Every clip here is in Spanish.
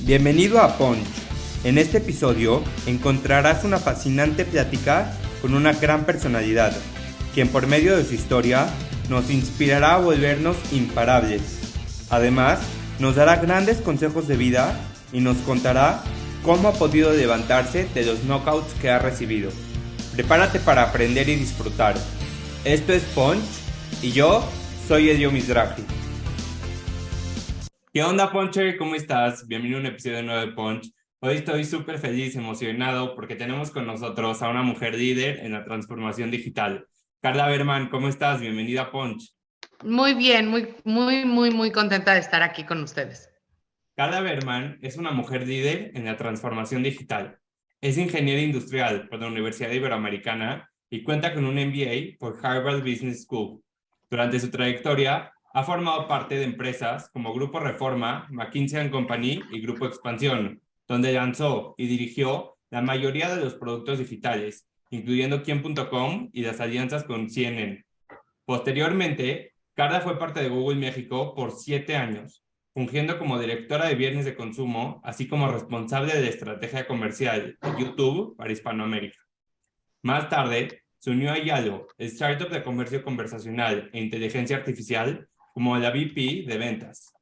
Bienvenido a Punch. En este episodio encontrarás una fascinante plática con una gran personalidad, quien por medio de su historia nos inspirará a volvernos imparables. Además, nos dará grandes consejos de vida y nos contará cómo ha podido levantarse de los knockouts que ha recibido. Prepárate para aprender y disfrutar. Esto es Punch y yo soy Elio Mizrahi. ¿Qué onda, Ponche? ¿Cómo estás? Bienvenido a un episodio nuevo de Punch. Hoy estoy súper feliz, emocionado, porque tenemos con nosotros a una mujer líder en la transformación digital. Carla Berman, ¿cómo estás? Bienvenida a Punch. Muy bien, muy contenta de estar aquí con ustedes. Carla Berman es una mujer líder en la transformación digital. Es ingeniera industrial por la Universidad Iberoamericana y cuenta con un MBA por Harvard Business School. Durante su trayectoria, ha formado parte de empresas como Grupo Reforma, McKinsey & Company y Grupo Expansión, donde lanzó y dirigió la mayoría de los productos digitales, incluyendo Quién.com y las alianzas con CNN. Posteriormente, Carla fue parte de Google México por 7 años, fungiendo como directora de bienes de consumo, así como responsable de estrategia comercial de YouTube para Hispanoamérica. Más tarde, se unió a Yalo, startup de comercio conversacional e inteligencia artificial, como la VP de ventas.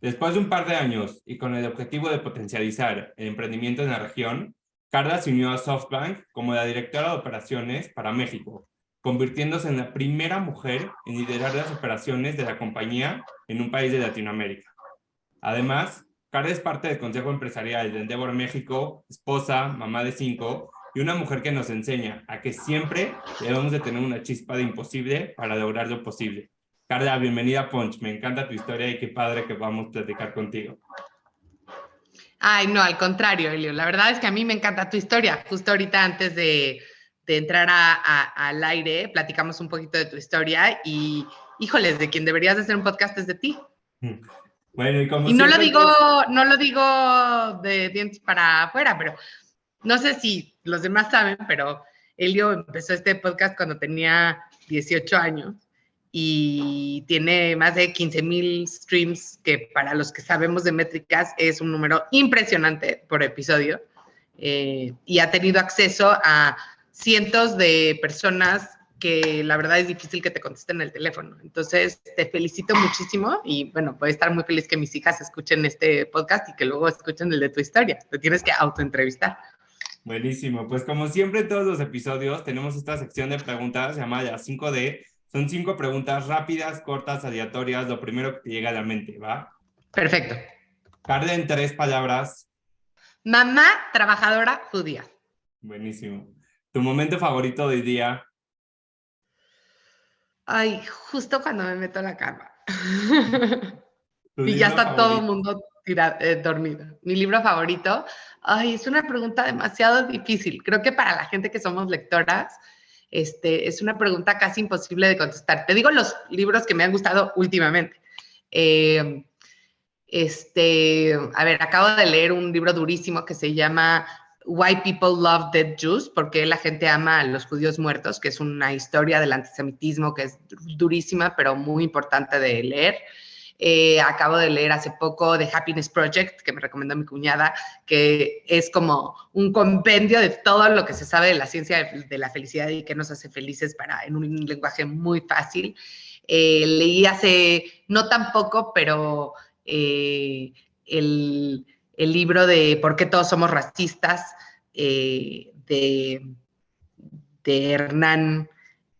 Después de un par de años y con el objetivo de potencializar el emprendimiento en la región, Carla se unió a SoftBank como la directora de operaciones para México, convirtiéndose en la primera mujer en liderar las operaciones de la compañía en un país de Latinoamérica. Además, Carla es parte del Consejo Empresarial de Endeavor México, esposa, mamá de 5 y una mujer que nos enseña a que siempre debemos de tener una chispa de imposible para lograr lo posible. Carla, bienvenida a Punch. Me encanta tu historia y qué padre que podamos platicar contigo. Ay, no, al contrario, Elio. La verdad es que a mí me encanta tu historia. Justo ahorita antes de entrar al aire, platicamos un poquito de tu historia y, híjoles, de quien deberías de hacer un podcast es de ti. Bueno, y como Y no lo siempre, digo, entonces... no lo digo de dientes para afuera, pero no sé si los demás saben, pero Elio empezó este podcast cuando tenía 18 años y tiene más de 15,000 streams, que para los que sabemos de métricas es un número impresionante por episodio. Y ha tenido acceso a cientos de personas que la verdad es difícil que te contesten el teléfono. Entonces, te felicito muchísimo y bueno, voy a estar muy feliz que mis hijas escuchen este podcast y que luego escuchen el de tu historia. Te tienes que autoentrevistar. Buenísimo. Pues como siempre en todos los episodios tenemos esta sección de preguntas llamada 5D. Son 5 preguntas rápidas, cortas, aleatorias, lo primero que te llega a la mente, ¿va? Perfecto. Carla, en 3 palabras. Mamá trabajadora judía. Buenísimo. ¿Tu momento favorito del día? Ay, justo cuando me meto a la cama. ¿Tu Y ya libro está todo el favorito? mundo dormido. Mi libro favorito, ay, es una pregunta demasiado difícil. Creo que para la gente que somos lectoras, es una pregunta casi imposible de contestar. Te digo los libros que me han gustado últimamente. Eh, a ver, acabo de leer un libro durísimo que se llama Why People Love Dead Jews, porque la gente ama a los judíos muertos, que es una historia del antisemitismo que es durísima, pero muy importante de leer. Acabo de leer hace poco The Happiness Project, que me recomendó mi cuñada, que es como un compendio de todo lo que se sabe de la ciencia de la felicidad y qué nos hace felices en un lenguaje muy fácil. Leí hace no tan poco, pero eh, el, el, libro de ¿Por qué todos somos racistas? De Hernán,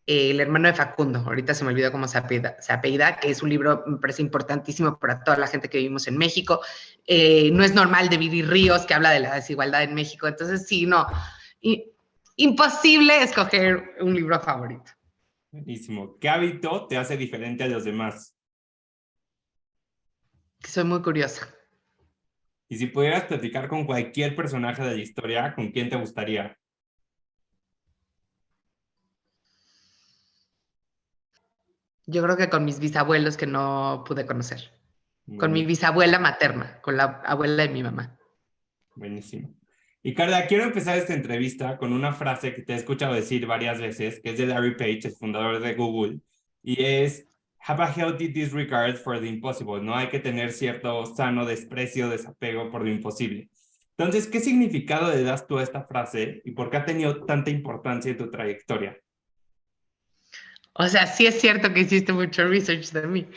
el hermano de Facundo, ahorita se me olvidó cómo se apellida, que es un libro, me parece importantísimo para toda la gente que vivimos en México. No es normal de Viri Ríos, que habla de la desigualdad en México. Entonces, sí, no, imposible escoger un libro favorito. Buenísimo. ¿Qué hábito te hace diferente a los demás? Que soy muy curiosa. Y si pudieras platicar con cualquier personaje de la historia, ¿con quién te gustaría? Yo creo que con mis bisabuelos que no pude conocer. Con mi Buenísimo. bisabuela materna, con la abuela de mi mamá. Buenísimo. Y Carla, quiero empezar esta entrevista con una frase que te he escuchado decir varias veces, que es de Larry Page, el fundador de Google, y es, have a healthy disregard for the impossible, ¿no? Hay que tener cierto sano desprecio, desapego por lo imposible. Entonces, ¿qué significado le das tú a esta frase y por qué ha tenido tanta importancia en tu trayectoria? O sea, sí es cierto que hiciste mucho research de mí.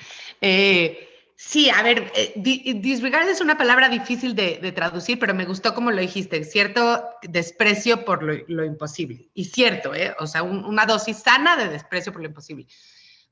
Sí, a ver, disregard es una palabra difícil de traducir, pero me gustó como lo dijiste, cierto desprecio por lo imposible. Y cierto, o sea, una dosis sana de desprecio por lo imposible.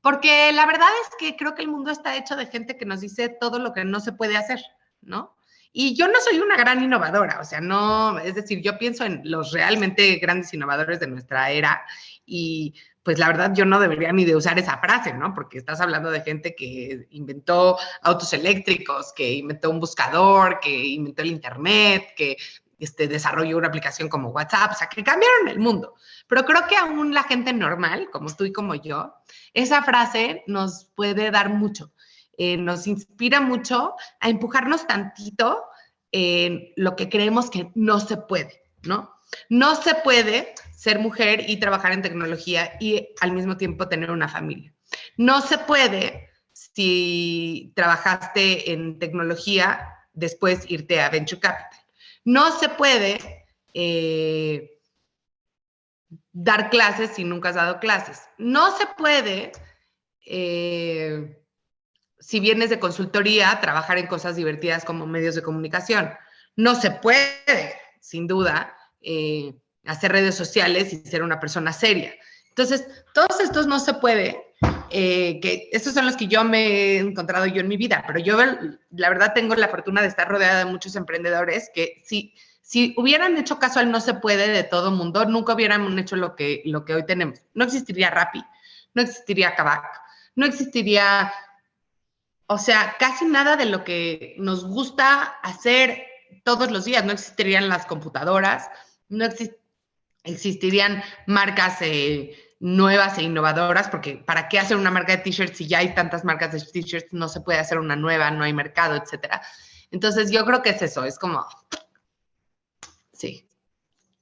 Porque la verdad es que creo que el mundo está hecho de gente que nos dice todo lo que no se puede hacer, ¿no? Y yo no soy una gran innovadora, o sea, no, es decir, yo pienso en los realmente grandes innovadores de nuestra era y pues la verdad yo no debería ni de usar esa frase, ¿no? Porque estás hablando de gente que inventó autos eléctricos, que inventó un buscador, que inventó el internet, que desarrolló una aplicación como WhatsApp, o sea, que cambiaron el mundo. Pero creo que aún la gente normal, como tú y como yo, esa frase nos puede dar mucho. Nos inspira mucho a empujarnos tantito en lo que creemos que no se puede, ¿no? No se puede ser mujer y trabajar en tecnología y al mismo tiempo tener una familia. No se puede, si trabajaste en tecnología, después irte a Venture Capital. No se puede dar clases si nunca has dado clases. No se puede, si vienes de consultoría, trabajar en cosas divertidas como medios de comunicación. No se puede, sin duda, hacer redes sociales y ser una persona seria. Entonces, todos estos no se puede, que estos son los que yo me he encontrado yo en mi vida, pero yo la verdad tengo la fortuna de estar rodeada de muchos emprendedores que si hubieran hecho caso al no se puede de todo mundo, nunca hubieran hecho lo que hoy tenemos. No existiría Rappi, no existiría Kavak, no existiría, o sea, casi nada de lo que nos gusta hacer todos los días. No existirían las computadoras, no existirían marcas nuevas e innovadoras, porque ¿para qué hacer una marca de t-shirts si ya hay tantas marcas de t-shirts? No se puede hacer una nueva, no hay mercado, etcétera. Entonces yo creo que es eso, es como, sí,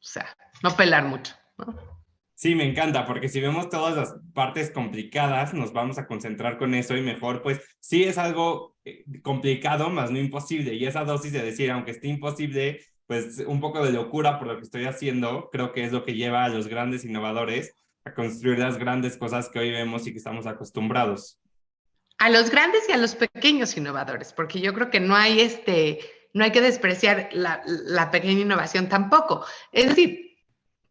o sea, no pelar mucho, ¿no? Sí, me encanta, porque si vemos todas las partes complicadas, nos vamos a concentrar con eso y mejor, pues sí es algo complicado, más no imposible. Y esa dosis de decir, aunque esté imposible, pues un poco de locura por lo que estoy haciendo, creo que es lo que lleva a los grandes innovadores a construir las grandes cosas que hoy vemos y que estamos acostumbrados. A los grandes y a los pequeños innovadores, porque yo creo que no hay no hay que despreciar la pequeña innovación tampoco. Es decir,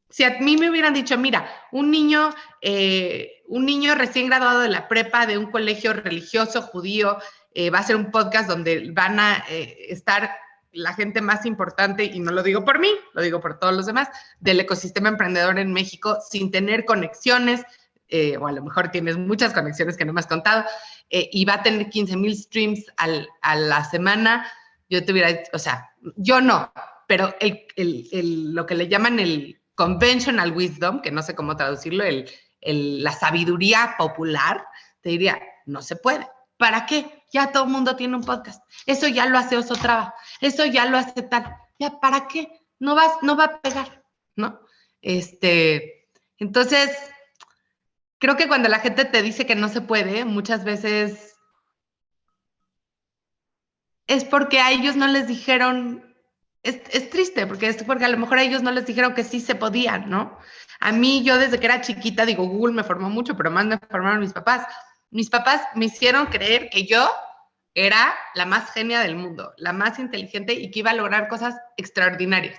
si a mí me hubieran dicho, mira, un niño recién graduado de la prepa de un colegio religioso judío va a hacer un podcast donde van a estar la gente más importante, y no lo digo por mí, lo digo por todos los demás, del ecosistema emprendedor en México, sin tener conexiones, o a lo mejor tienes muchas conexiones que no me has contado, y va a tener 15,000 streams a la semana, yo te hubiera dicho, o sea, yo no, pero lo que le llaman el conventional wisdom, que no sé cómo traducirlo, la sabiduría popular, te diría, no se puede. ¿Para qué? Ya todo el mundo tiene un podcast. Eso ya lo hace Oso Traba. Eso ya lo hace tal. Ya, ¿para qué? No va a pegar, ¿no? Entonces, creo que cuando la gente te dice que no se puede, muchas veces es porque a ellos no les dijeron. Es triste, porque a lo mejor a ellos no les dijeron que sí se podían, ¿no? A mí, yo desde que era chiquita, digo, Google me formó mucho, pero más me formaron mis papás. Mis papás me hicieron creer que yo era la más genia del mundo, la más inteligente y que iba a lograr cosas extraordinarias.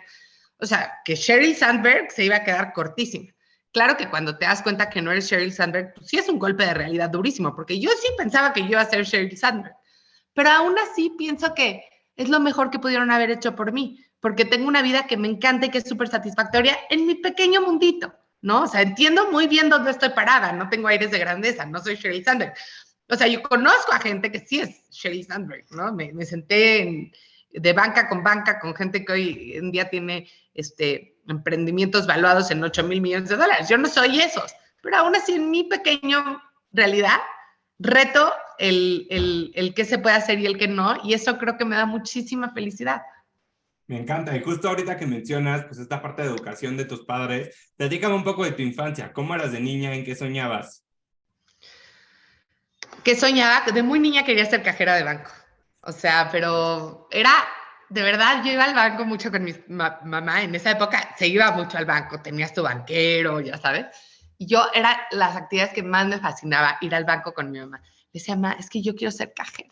O sea, que Sheryl Sandberg se iba a quedar cortísima. Claro que cuando te das cuenta que no eres Sheryl Sandberg, pues sí es un golpe de realidad durísimo, porque yo sí pensaba que yo iba a ser Sheryl Sandberg. Pero aún así pienso que es lo mejor que pudieron haber hecho por mí, porque tengo una vida que me encanta y que es súper satisfactoria en mi pequeño mundito, ¿no? O sea, entiendo muy bien dónde estoy parada, no tengo aires de grandeza, no soy Sheryl Sandberg. O sea, yo conozco a gente que sí es Sheryl Sandberg, ¿no? Me senté de banca con gente que hoy en día tiene emprendimientos valuados en $8,000 millones. Yo no soy esos, pero aún así en mi pequeño realidad reto el qué se puede hacer y el qué no, y eso creo que me da muchísima felicidad. Me encanta, y justo ahorita que mencionas, pues esta parte de educación de tus padres, platícame un poco de tu infancia, ¿cómo eras de niña? ¿En qué soñabas? que soñaba, de muy niña quería ser cajera de banco. O sea, pero era, de verdad, yo iba al banco mucho con mi mamá. En esa época se iba mucho al banco, tenías tu banquero, ya sabes. Y yo era las actividades que más me fascinaba, ir al banco con mi mamá. Le decía, mamá, es que yo quiero ser cajera.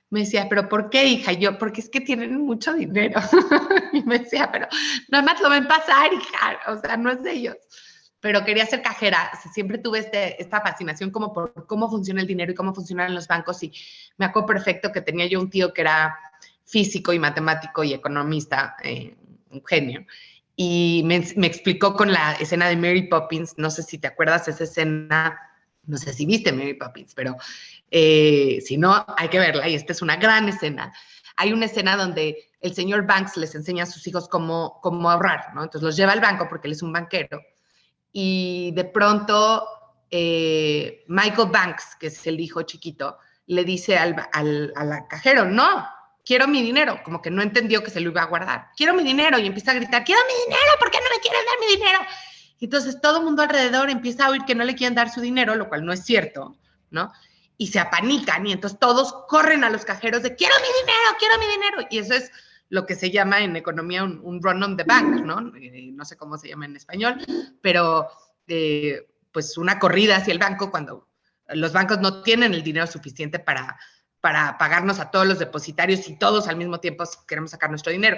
Me decía, ¿pero por qué, hija? Y yo, porque es que tienen mucho dinero. Y me decía, pero nada más lo ven pasar, hija. O sea, no es de ellos. Pero quería ser cajera. O sea, siempre tuve esta fascinación como por cómo funciona el dinero y cómo funcionan los bancos. Y me acuerdo perfecto que tenía yo un tío que era físico y matemático y economista, un genio. Y me explicó con la escena de Mary Poppins. No sé si te acuerdas esa escena. No sé si viste Mary Poppins, pero si no, hay que verla. Y esta es una gran escena. Hay una escena donde el señor Banks les enseña a sus hijos cómo ahorrar, ¿no? Entonces los lleva al banco porque él es un banquero. Y de pronto Michael Banks, que es el hijo chiquito, le dice al cajero, no, quiero mi dinero, como que no entendió que se lo iba a guardar. Quiero mi dinero, y empieza a gritar, quiero mi dinero, ¿por qué no me quieren dar mi dinero? Y entonces todo el mundo alrededor empieza a oír que no le quieren dar su dinero, lo cual no es cierto, ¿no? Y se apanican, y entonces todos corren a los cajeros de, quiero mi dinero, y eso es lo que se llama en economía un run on the bank, ¿no? No sé cómo se llama en español, pero pues una corrida hacia el banco cuando los bancos no tienen el dinero suficiente para pagarnos a todos los depositarios y todos al mismo tiempo queremos sacar nuestro dinero.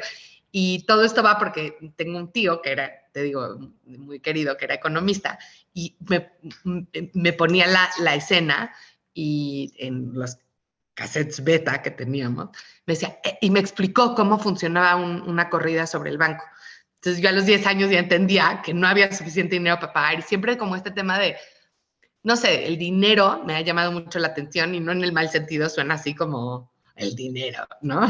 Y todo esto va porque tengo un tío que era, te digo, muy querido, que era economista, y me ponía la escena y en los cassettes beta que teníamos, me decía, y me explicó cómo funcionaba una corrida sobre el banco. Entonces yo a los 10 años ya entendía que no había suficiente dinero para pagar, y siempre como este tema de, no sé, el dinero me ha llamado mucho la atención, y no en el mal sentido, suena así como el dinero, ¿no?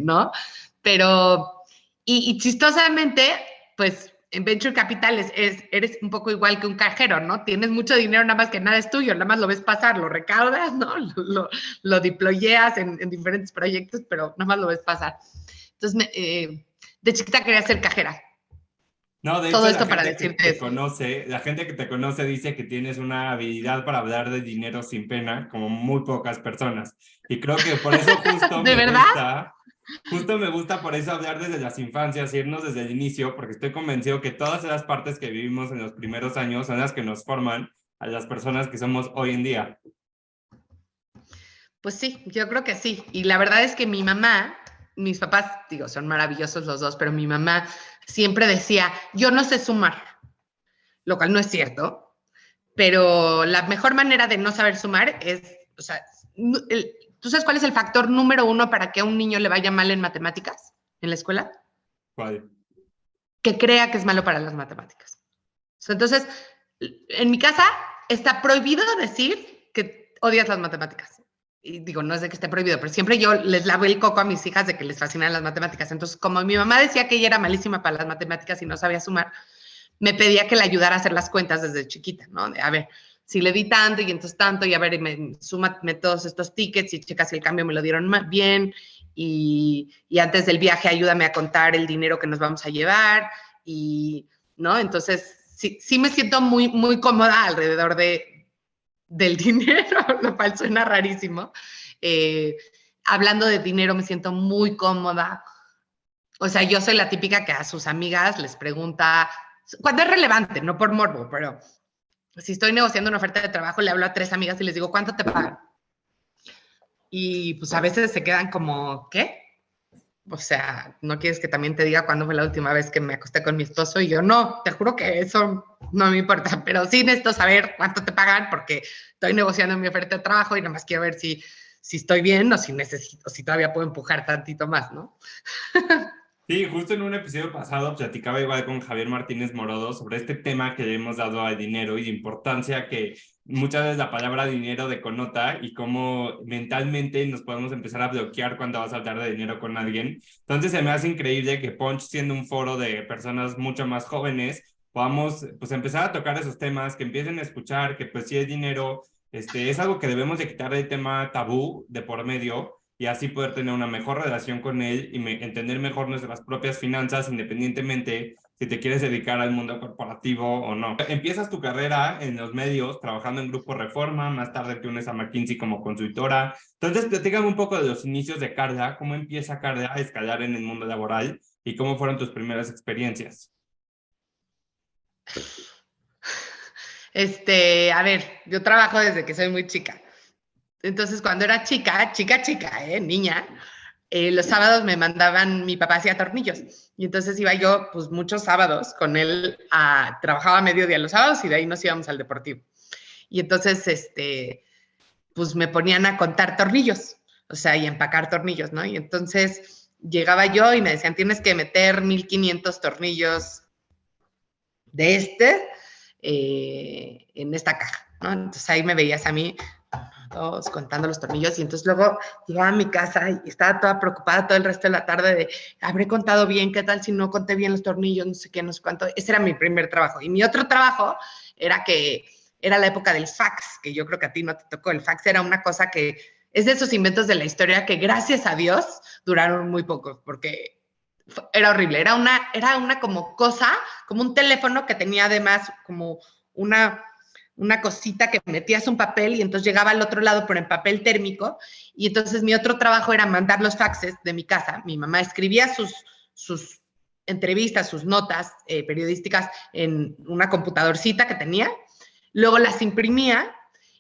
¿No? Pero, y chistosamente, pues en Venture Capital eres un poco igual que un cajero, ¿no? Tienes mucho dinero, nada más que nada es tuyo, nada más lo ves pasar, lo recaudas, ¿no? Lo deployeas en diferentes proyectos, pero nada más lo ves pasar. Entonces, de chiquita quería ser cajera. No, de Todo hecho, la esto para gente que decirte te eso. conoce, la gente que te conoce dice que tienes una habilidad para hablar de dinero sin pena, como muy pocas personas. Y creo que por eso ¿De verdad? justo me gusta por eso hablar desde las infancias, irnos desde el inicio, porque estoy convencido que todas esas partes que vivimos en los primeros años son las que nos forman a las personas que somos hoy en día. Pues sí, yo creo que sí. Y la verdad es que mi mamá, mis papás, digo, son maravillosos los dos, pero mi mamá siempre decía, yo no sé sumar, lo cual no es cierto, pero la mejor manera de no saber sumar es, o sea, ¿tú sabes cuál es el factor número uno para que a un niño le vaya mal en matemáticas en la escuela? ¿Cuál? Que crea que es malo para las matemáticas. O sea, entonces, en mi casa está prohibido decir que odias las matemáticas. Y digo, no es de que esté prohibido, pero siempre yo les lavo el coco a mis hijas de que les fascinan las matemáticas. Entonces, como mi mamá decía que ella era malísima para las matemáticas y no sabía sumar, me pedía que le ayudara a hacer las cuentas desde chiquita, ¿no? De, a ver, si le di tanto y entonces tanto, y a ver, súmame todos estos tickets y checa si el cambio me lo dieron bien, y antes del viaje ayúdame a contar el dinero que nos vamos a llevar, y, ¿no? Entonces, sí me siento muy, muy cómoda alrededor del dinero, lo cual suena rarísimo. Hablando de dinero me siento muy cómoda. O sea, yo soy la típica que a sus amigas les pregunta, cuando es relevante, no por morbo, pero si estoy negociando una oferta de trabajo, le hablo a 3 amigas y les digo, ¿cuánto te pagan? Y pues a veces se quedan como, ¿qué? O sea, ¿no quieres que también te diga cuándo fue la última vez que me acosté con mi esposo? Y yo, no, te juro que eso no me importa, pero sí necesito saber cuánto te pagan porque estoy negociando mi oferta de trabajo y nada más quiero ver si estoy bien o si necesito, si todavía puedo empujar tantito más, ¿no? Sí, justo en un episodio pasado platicaba igual con Javier Martínez Morodo sobre este tema que le hemos dado al dinero y la importancia que muchas veces la palabra dinero denota y cómo mentalmente nos podemos empezar a bloquear cuando vas a hablar de dinero con alguien. Entonces se me hace increíble que Punch, siendo un foro de personas mucho más jóvenes, podamos pues empezar a tocar esos temas, que empiecen a escuchar que pues sí el dinero es algo que debemos de quitar del tema tabú de por medio y así poder tener una mejor relación con él y entender mejor nuestras propias finanzas, independientemente si te quieres dedicar al mundo corporativo o no. Empiezas tu carrera en los medios, trabajando en Grupo Reforma, más tarde te unes a McKinsey como consultora. Entonces, platícame un poco de los inicios de Carla, cómo empieza Carla a escalar en el mundo laboral y cómo fueron tus primeras experiencias. A ver, yo trabajo desde que soy muy chica. Entonces, cuando era chica, niña, los sábados me mandaban, mi papá hacía tornillos. Y entonces iba yo, pues muchos sábados con él, trabajaba a mediodía los sábados y de ahí nos íbamos al deportivo. Y entonces, pues me ponían a contar tornillos, o sea, y empacar tornillos, ¿no? Y entonces llegaba yo y me decían, tienes que meter 1500 tornillos de en esta caja, ¿no? Entonces ahí me veías a mí todos contando los tornillos y entonces luego llegaba a mi casa y estaba toda preocupada todo el resto de la tarde de, ¿habré contado bien? ¿Qué tal si no conté bien los tornillos? No sé qué, no sé cuánto. Ese era mi primer trabajo. Y mi otro trabajo era que era la época del fax, que yo creo que a ti no te tocó. El fax era una cosa que es de esos inventos de la historia que gracias a Dios duraron muy poco, porque era horrible. Era una como cosa, como un teléfono que tenía además como una cosita que metías un papel y entonces llegaba al otro lado pero en papel térmico y entonces mi otro trabajo era mandar los faxes de mi casa. Mi mamá escribía sus entrevistas, sus notas periodísticas en una computadorcita que tenía, luego las imprimía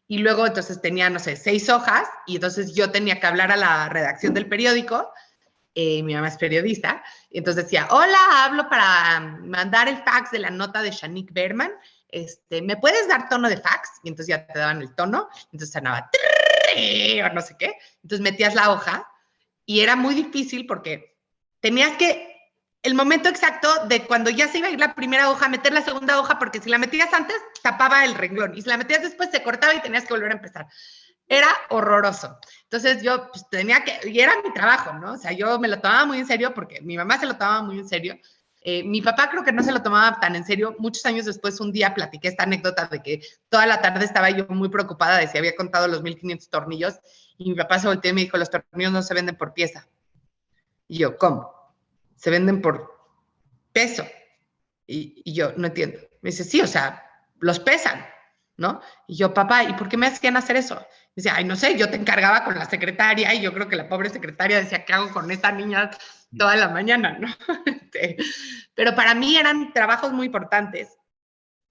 y luego entonces tenía, no sé, 6 hojas y entonces yo tenía que hablar a la redacción del periódico. Mi mamá es periodista, y entonces decía, hola, hablo para mandar el fax de la nota de Shanique Berman, ¿me puedes dar tono de fax? Y entonces ya te daban el tono, entonces sonaba, o no sé qué, entonces metías la hoja, y era muy difícil porque tenías que, el momento exacto de cuando ya se iba a ir la primera hoja, meter la segunda hoja, porque si la metías antes, tapaba el renglón, y si la metías después, se cortaba y tenías que volver a empezar. Era horroroso. Entonces yo pues, tenía que, y era mi trabajo, ¿no? O sea, yo me lo tomaba muy en serio porque mi mamá se lo tomaba muy en serio. Mi papá creo que no se lo tomaba tan en serio. Muchos años después, un día platiqué esta anécdota de que toda la tarde estaba yo muy preocupada de si había contado los 1500 tornillos y mi papá se volteó y me dijo, los tornillos no se venden por pieza. Y yo, ¿cómo? Se venden por peso. Y yo, no entiendo. Me dice, sí, o sea, los pesan, ¿no? Y yo, papá, ¿y por qué me hacían hacer eso? Me dice, ay, no sé, yo te encargaba con la secretaria y yo creo que la pobre secretaria decía, ¿qué hago con esta niña toda la mañana, no? Pero para mí eran trabajos muy importantes.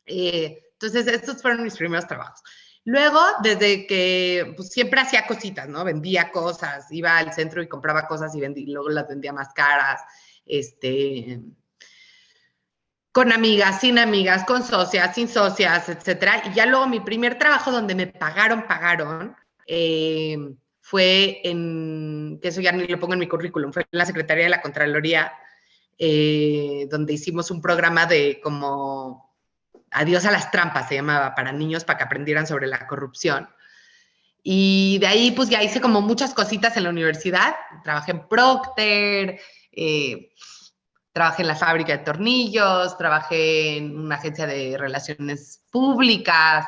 Entonces, estos fueron mis primeros trabajos. Luego, desde que pues, siempre hacía cositas, ¿no? Vendía cosas, iba al centro y compraba cosas y luego las vendía más caras, con amigas, con socias, sin socias, etcétera. Y ya luego mi primer trabajo donde me pagaron, fue que eso ya ni lo pongo en mi currículum, fue en la Secretaría de la Contraloría, donde hicimos un programa de como Adiós a las trampas, se llamaba, para niños, para que aprendieran sobre la corrupción. Y de ahí, pues ya hice como muchas cositas en la universidad. Trabajé en Procter, trabajé en la fábrica de tornillos, trabajé en una agencia de relaciones públicas,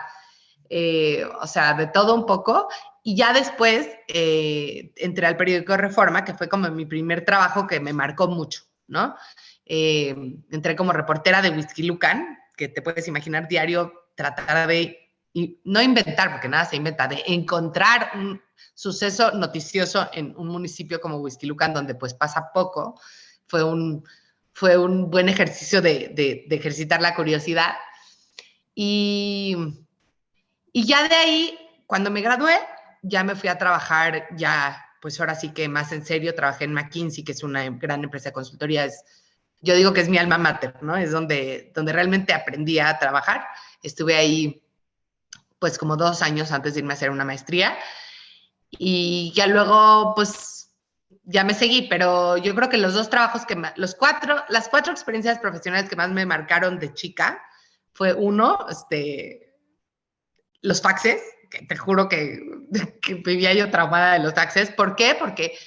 o sea, de todo un poco. Y ya después entré al periódico Reforma, que fue como mi primer trabajo que me marcó mucho, ¿no? Entré como reportera de Whisky Lucan, que te puedes imaginar diario tratar de, y no inventar, porque nada se inventa, de encontrar un suceso noticioso en un municipio como Whisky Lucan, donde pues pasa poco. Fue un buen ejercicio de ejercitar la curiosidad. Y ya de ahí, cuando me gradué, ya me fui a trabajar, ya, pues ahora sí que más en serio, trabajé en McKinsey, que es una gran empresa de consultoría. Yo digo que es mi alma mater, ¿no? Es donde realmente aprendí a trabajar. Estuve ahí, pues, como 2 años antes de irme a hacer una maestría. Y ya luego, pues, ya me seguí, pero yo creo que los 2 trabajos las 4 experiencias profesionales que más me marcaron de chica fue uno, los faxes, que te juro que vivía yo traumada de los faxes. ¿Por qué? Porque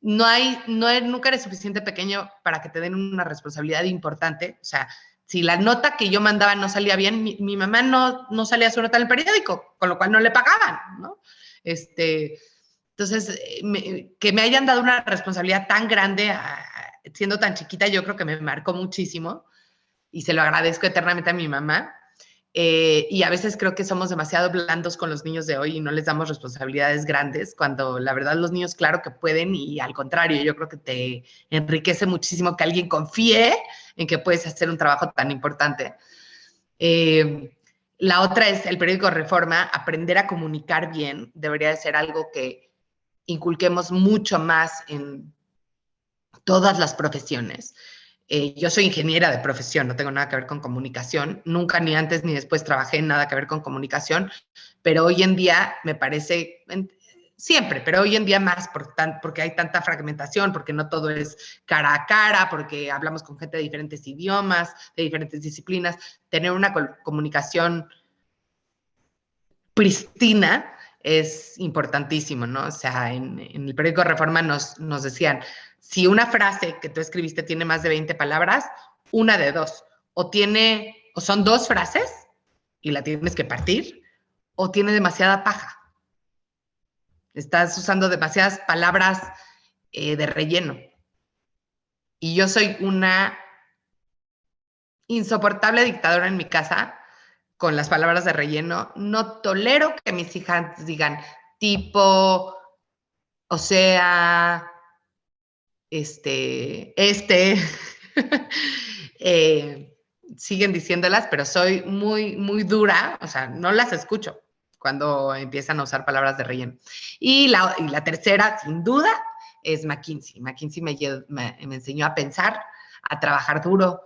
nunca eres suficiente pequeño para que te den una responsabilidad importante. O sea, si la nota que yo mandaba no salía bien, mi mamá no salía su nota en el periódico, con lo cual no le pagaban, ¿no? Entonces, que me hayan dado una responsabilidad tan grande siendo tan chiquita, yo creo que me marcó muchísimo. y se lo agradezco eternamente a mi mamá. Y a veces creo que somos demasiado blandos con los niños de hoy y no les damos responsabilidades grandes, cuando la verdad los niños claro que pueden, y al contrario, yo creo que te enriquece muchísimo que alguien confíe en que puedes hacer un trabajo tan importante. La otra es el periódico Reforma. Aprender a comunicar bien debería de ser algo que inculquemos mucho más en todas las profesiones. Yo soy ingeniera de profesión, no tengo nada que ver con comunicación, nunca ni antes ni después trabajé en nada que ver con comunicación, pero hoy en día me parece, siempre, pero hoy en día más porque hay tanta fragmentación, porque no todo es cara a cara, porque hablamos con gente de diferentes idiomas, de diferentes disciplinas. Tener una comunicación pristina es importantísimo, ¿no? O sea, en el periódico Reforma nos decían, si una frase que tú escribiste tiene más de 20 palabras, una de dos, o son dos frases y la tienes que partir, o tiene demasiada paja. Estás usando demasiadas palabras de relleno. Y yo soy una insoportable dictadora en mi casa con las palabras de relleno. No tolero que mis hijas digan tipo, o sea, siguen diciéndolas, pero soy muy, muy dura, o sea, no las escucho cuando empiezan a usar palabras de relleno. Y la tercera, sin duda, es McKinsey. McKinsey me enseñó a pensar, a trabajar duro,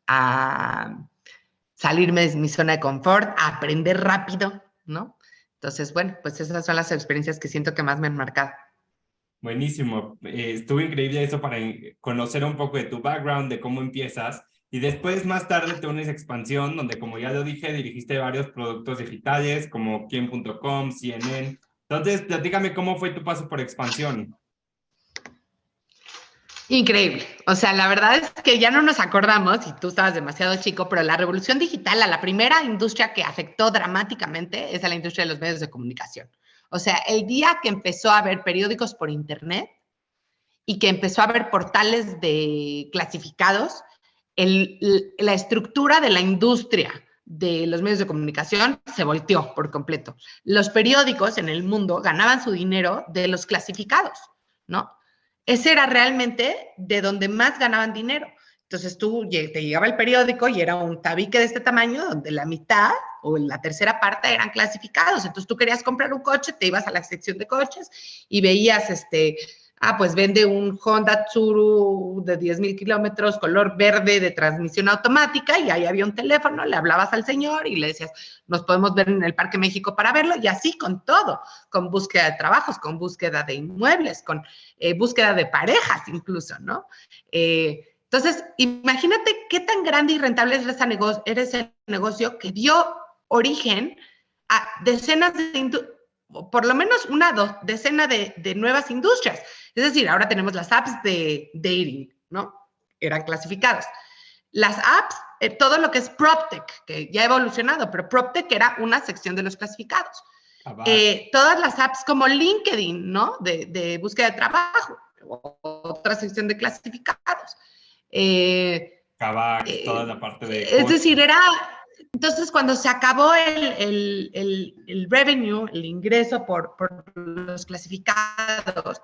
a salirme de mi zona de confort, a aprender rápido, ¿no? Entonces, bueno, pues esas son las experiencias que siento que más me han marcado. Buenísimo. Estuvo increíble eso para conocer un poco de tu background, de cómo empiezas. Y después, más tarde, te unes a Expansión, donde, como ya lo dije, dirigiste varios productos digitales como Quién.com, CNN. Entonces, platícame cómo fue tu paso por Expansión. Increíble. O sea, la verdad es que ya no nos acordamos, y tú estabas demasiado chico, pero la revolución digital, a la primera industria que afectó dramáticamente es a la industria de los medios de comunicación. O sea, el día que empezó a haber periódicos por internet y que empezó a haber portales de clasificados, la estructura de la industria de los medios de comunicación se volteó por completo. Los periódicos en el mundo ganaban su dinero de los clasificados, ¿no? Ese era realmente de donde más ganaban dinero. Entonces te llegaba el periódico y era un tabique de este tamaño donde la mitad o la tercera parte eran clasificados. Entonces tú querías comprar un coche, te ibas a la sección de coches y veías pues vende un Honda Tsuru de 10,000 kilómetros, color verde, de transmisión automática, y ahí había un teléfono, le hablabas al señor y le decías, nos podemos ver en el Parque México para verlo, y así con todo, con búsqueda de trabajos, con búsqueda de inmuebles, con búsqueda de parejas incluso, ¿no? Entonces, imagínate qué tan grande y rentable es ese negocio que dio origen a decenas por lo menos una decena de nuevas industrias. Es decir, ahora tenemos las apps de dating, ¿no? Eran clasificadas. Las apps, todo lo que es PropTech, que ya ha evolucionado, pero PropTech era una sección de los clasificados. Todas las apps como LinkedIn, ¿no? De búsqueda de trabajo, otra sección de clasificados. Kavak, toda la parte de... Es decir, entonces, cuando se acabó el revenue, el ingreso por los clasificados,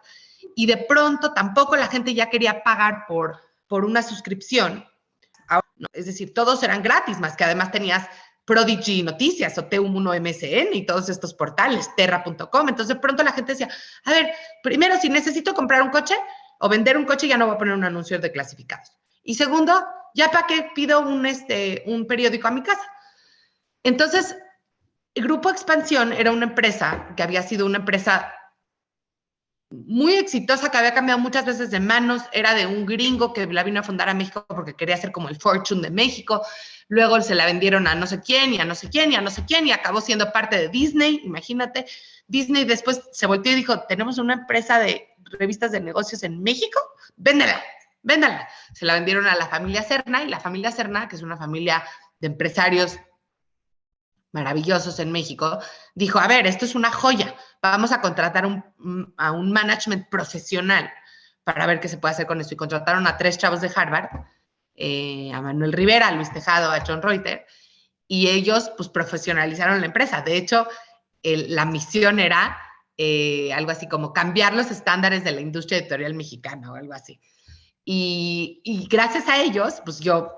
y de pronto tampoco la gente ya quería pagar por una suscripción, ¿no? Es decir, todos eran gratis, más que además tenías Prodigy Noticias o T1 MSN y todos estos portales, Terra.com. Entonces, de pronto la gente decía, a ver, primero, si necesito comprar un coche o vender un coche, ya no voy a poner un anuncio de clasificados. Y segundo, ¿ya para qué pido un periódico a mi casa? Entonces, el Grupo Expansión era una empresa que había sido una empresa muy exitosa, que había cambiado muchas veces de manos. Era de un gringo que la vino a fundar a México porque quería ser como el Fortune de México. Luego se la vendieron a no sé quién y a no sé quién y a no sé quién, y acabó siendo parte de Disney. Imagínate, Disney después se volteó y dijo, tenemos una empresa de revistas de negocios en México, véndela. Se la vendieron a la familia Serna, y la familia Serna, que es una familia de empresarios maravillosos en México, dijo, a ver, esto es una joya, vamos a contratar a un management profesional para ver qué se puede hacer con esto. Y contrataron a 3 chavos de Harvard a Manuel Rivera, a Luis Tejado, a John Reuter, y ellos pues profesionalizaron la empresa. De hecho, la misión era algo así como cambiar los estándares de la industria editorial mexicana o algo así. Y gracias a ellos, pues yo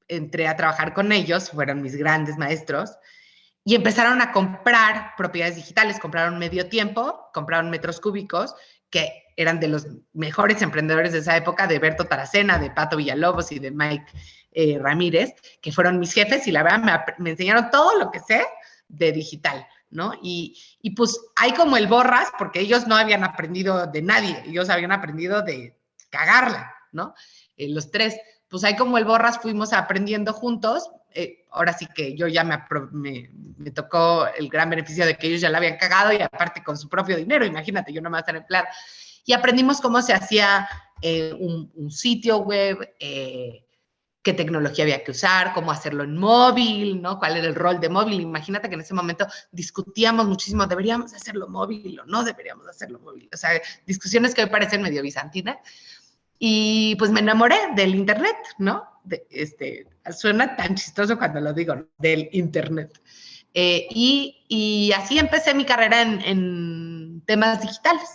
entré a trabajar con ellos, fueron mis grandes maestros, y empezaron a comprar propiedades digitales, compraron Medio Tiempo, compraron Metros Cúbicos, que eran de los mejores emprendedores de esa época, de Berto Taracena, de Pato Villalobos y de Mike Ramírez, que fueron mis jefes y la verdad me enseñaron todo lo que sé de digital, ¿no? Y pues hay como el borras, porque ellos no habían aprendido de nadie, ellos habían aprendido de cagarla, ¿no? Los tres, pues hay como el borras, fuimos aprendiendo juntos. Ahora sí que yo ya me tocó el gran beneficio de que ellos ya la habían cagado y aparte con su propio dinero, imagínate, yo no me voy a estar empleada. Y aprendimos cómo se hacía un sitio web, qué tecnología había que usar, cómo hacerlo en móvil, ¿no? Cuál era el rol de móvil. Imagínate que en ese momento discutíamos muchísimo, ¿deberíamos hacerlo móvil o no deberíamos hacerlo móvil? O sea, discusiones que hoy parecen medio bizantinas. Y pues me enamoré del internet, ¿no? Suena tan chistoso cuando lo digo, ¿no? Del internet. Y así empecé mi carrera en temas digitales.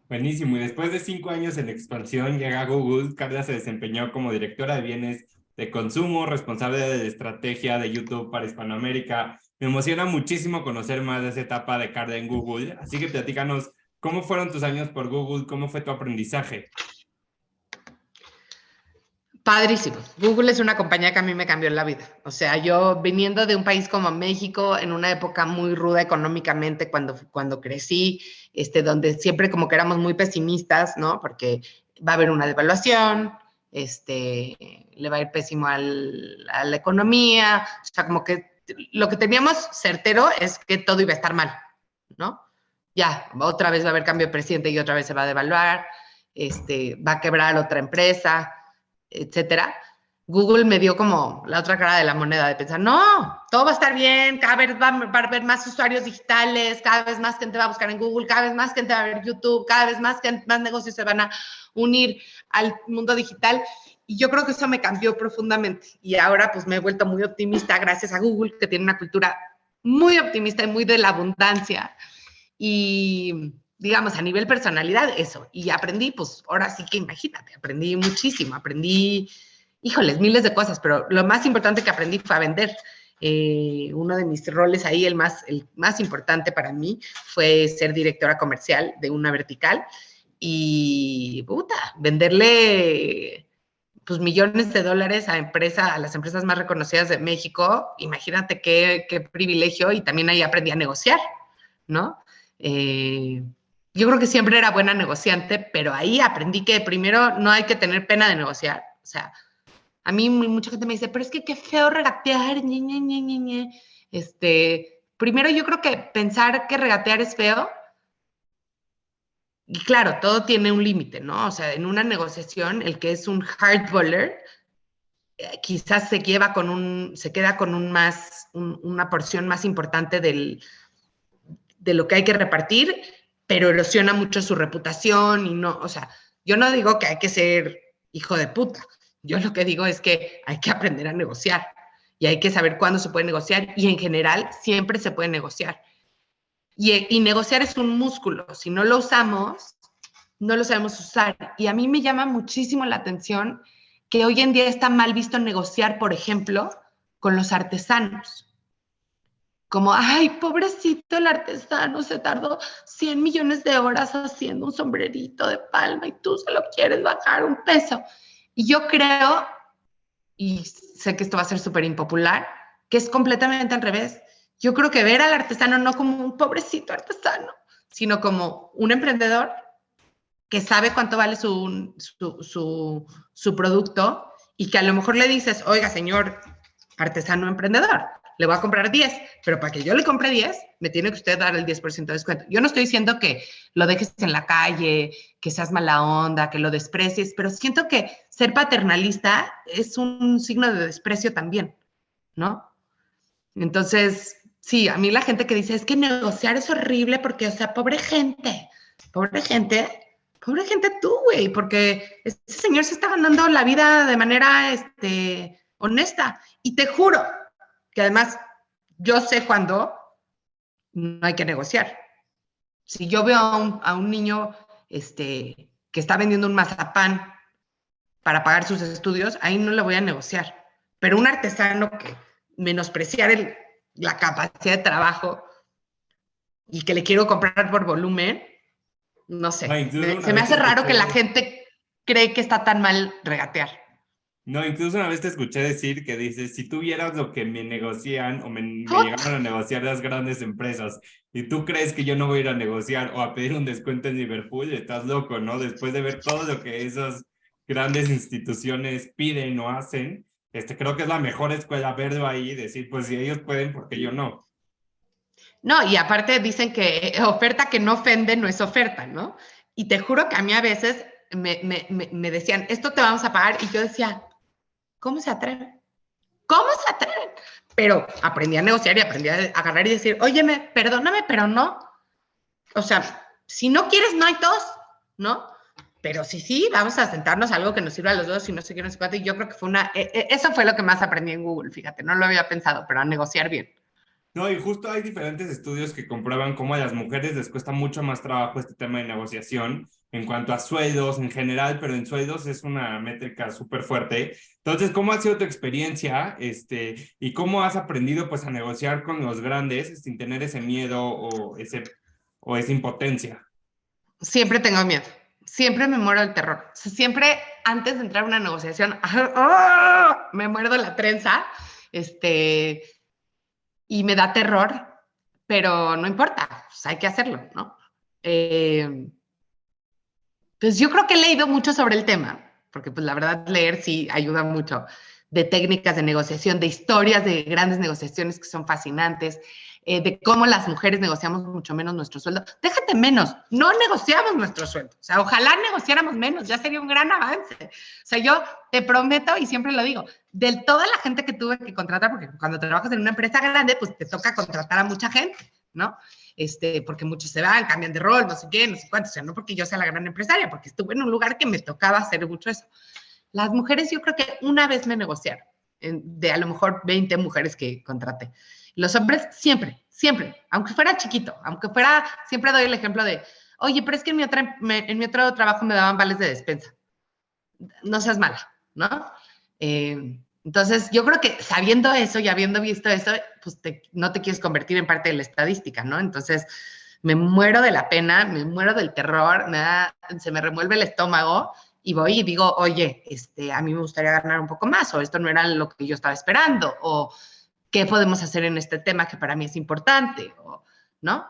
Buenísimo. Y después de 5 años en expansión, llega a Google. Carla se desempeñó como directora de bienes de consumo, responsable de estrategia de YouTube para Hispanoamérica. Me emociona muchísimo conocer más de esa etapa de Carla en Google. Así que platícanos, ¿cómo fueron tus años por Google? ¿Cómo fue tu aprendizaje? Padrísimo. Google es una compañía que a mí me cambió la vida. O sea, yo viniendo de un país como México, en una época muy ruda económicamente, cuando crecí, donde siempre como que éramos muy pesimistas, ¿no? Porque va a haber una devaluación, le va a ir pésimo a la economía. O sea, como que lo que teníamos certero es que todo iba a estar mal, ¿no? Ya, otra vez va a haber cambio de presidente y otra vez se va a devaluar, va a quebrar otra empresa, etcétera. Google me dio como la otra cara de la moneda de pensar, no, todo va a estar bien, cada vez va a haber más usuarios digitales, cada vez más gente va a buscar en Google, cada vez más gente va a ver YouTube, cada vez más negocios se van a unir al mundo digital. Y yo creo que eso me cambió profundamente. Y ahora pues me he vuelto muy optimista gracias a Google, que tiene una cultura muy optimista y muy de la abundancia. Y digamos, a nivel personalidad, eso. Y aprendí, pues, ahora sí que imagínate, aprendí muchísimo, aprendí, híjoles, miles de cosas, pero lo más importante que aprendí fue a vender. Uno de mis roles ahí, el más importante para mí, fue ser directora comercial de una vertical y, puta, venderle pues millones de dólares a las empresas más reconocidas de México. Imagínate qué privilegio, y también ahí aprendí a negociar, ¿no? Yo creo que siempre era buena negociante, pero ahí aprendí que primero no hay que tener pena de negociar. O sea, a mí mucha gente me dice, pero es que qué feo regatear, primero yo creo que pensar que regatear es feo, y claro, todo tiene un límite, ¿no? O sea, en una negociación, el que es un hardballer, quizás se queda con una porción más importante de lo que hay que repartir, pero erosiona mucho su reputación y no, o sea, yo no digo que hay que ser hijo de puta, yo lo que digo es que hay que aprender a negociar y hay que saber cuándo se puede negociar, y en general siempre se puede negociar. Y negociar es un músculo, si no lo usamos, no lo sabemos usar. Y a mí me llama muchísimo la atención que hoy en día está mal visto negociar, por ejemplo, con los artesanos. Como, ay, pobrecito el artesano, se tardó 100 millones de horas haciendo un sombrerito de palma y tú se lo quieres bajar un peso. Y yo creo, y sé que esto va a ser súper impopular, que es completamente al revés. Yo creo que ver al artesano no como un pobrecito artesano, sino como un emprendedor que sabe cuánto vale su producto, y que a lo mejor le dices, oiga, señor artesano emprendedor, le voy a comprar 10, pero para que yo le compre 10, me tiene que usted dar el 10% de descuento. Yo no estoy diciendo que lo dejes en la calle, que seas mala onda, que lo desprecies, pero siento que ser paternalista es un signo de desprecio también, ¿no? Entonces, sí, a mí la gente que dice, es que negociar es horrible porque, o sea, pobre gente, pobre gente tú, güey, porque ese señor se está ganando la vida de manera honesta. Y te juro que además yo sé cuándo no hay que negociar. Si yo veo a un niño que está vendiendo un mazapán para pagar sus estudios, ahí no le voy a negociar. Pero un artesano que menospreciar la capacidad de trabajo y que le quiero comprar por volumen, no No, sé. incluso una Se me vez te hace raro que la escuché, gente cree que está tan mal regatear. no, incluso una vez te escuché decir que dices, si tú vieras lo que me negocian o me ¡Put! llegaron a negociar las grandes empresas y tú crees que yo no voy a ir a negociar o a pedir un descuento en Liverpool, estás loco, ¿no? Después de ver todo lo que esas grandes instituciones piden o hacen, creo que es la mejor escuela verlo ahí y decir, pues si ellos pueden, ¿por qué yo no? No, y aparte dicen que oferta que no ofende no es oferta, ¿no? Y te juro que a mí a veces me decían, esto te vamos a pagar, y yo decía, ¿cómo se atreven? ¿Cómo se atreven? Pero aprendí a negociar y aprendí a agarrar y decir, óyeme, perdóname, pero no. O sea, si no quieres, no hay tos, ¿no? Pero sí, vamos a sentarnos a algo que nos sirva a los dos y no sé qué, no sé cuánto. Y yo creo que fue eso fue lo que más aprendí en Google, fíjate, no lo había pensado, pero a negociar bien. No, y justo hay diferentes estudios que comprueban cómo a las mujeres les cuesta mucho más trabajo este tema de negociación en cuanto a sueldos en general, pero en sueldos es una métrica súper fuerte. Entonces, ¿cómo ha sido tu experiencia, y cómo has aprendido pues a negociar con los grandes sin tener ese miedo o esa impotencia? Siempre tengo miedo. Siempre me muero del terror. O sea, siempre antes de entrar a una negociación, ¡ah! Me muerdo la trenza, y me da terror, pero no importa, pues hay que hacerlo, ¿no? Pues yo creo que he leído mucho sobre el tema, porque pues la verdad leer sí ayuda mucho, de técnicas de negociación, de historias de grandes negociaciones que son fascinantes, de cómo las mujeres negociamos mucho menos nuestro sueldo. Déjate menos, no negociamos nuestro sueldo. O sea, ojalá negociáramos menos, ya sería un gran avance. O sea, yo te prometo, y siempre lo digo, de toda la gente que tuve que contratar, porque cuando trabajas en una empresa grande, pues te toca contratar a mucha gente, ¿no? Porque muchos se van, cambian de rol, no sé qué, no sé cuánto, o sea, no porque yo sea la gran empresaria, porque estuve en un lugar que me tocaba hacer mucho eso. Las mujeres yo creo que una vez me negociaron, de a lo mejor 20 mujeres que contraté. Los hombres siempre, aunque fuera chiquito, aunque fuera, siempre doy el ejemplo de, oye, pero es que en mi otro trabajo me daban vales de despensa. No seas mala, ¿no? Entonces, yo creo que sabiendo eso y habiendo visto eso, pues no te quieres convertir en parte de la estadística, ¿no? Entonces, me muero de la pena, me muero del terror, se me remuelve el estómago y voy y digo, oye, a mí me gustaría ganar un poco más, o esto no era lo que yo estaba esperando, o qué podemos hacer en este tema que para mí es importante, ¿no?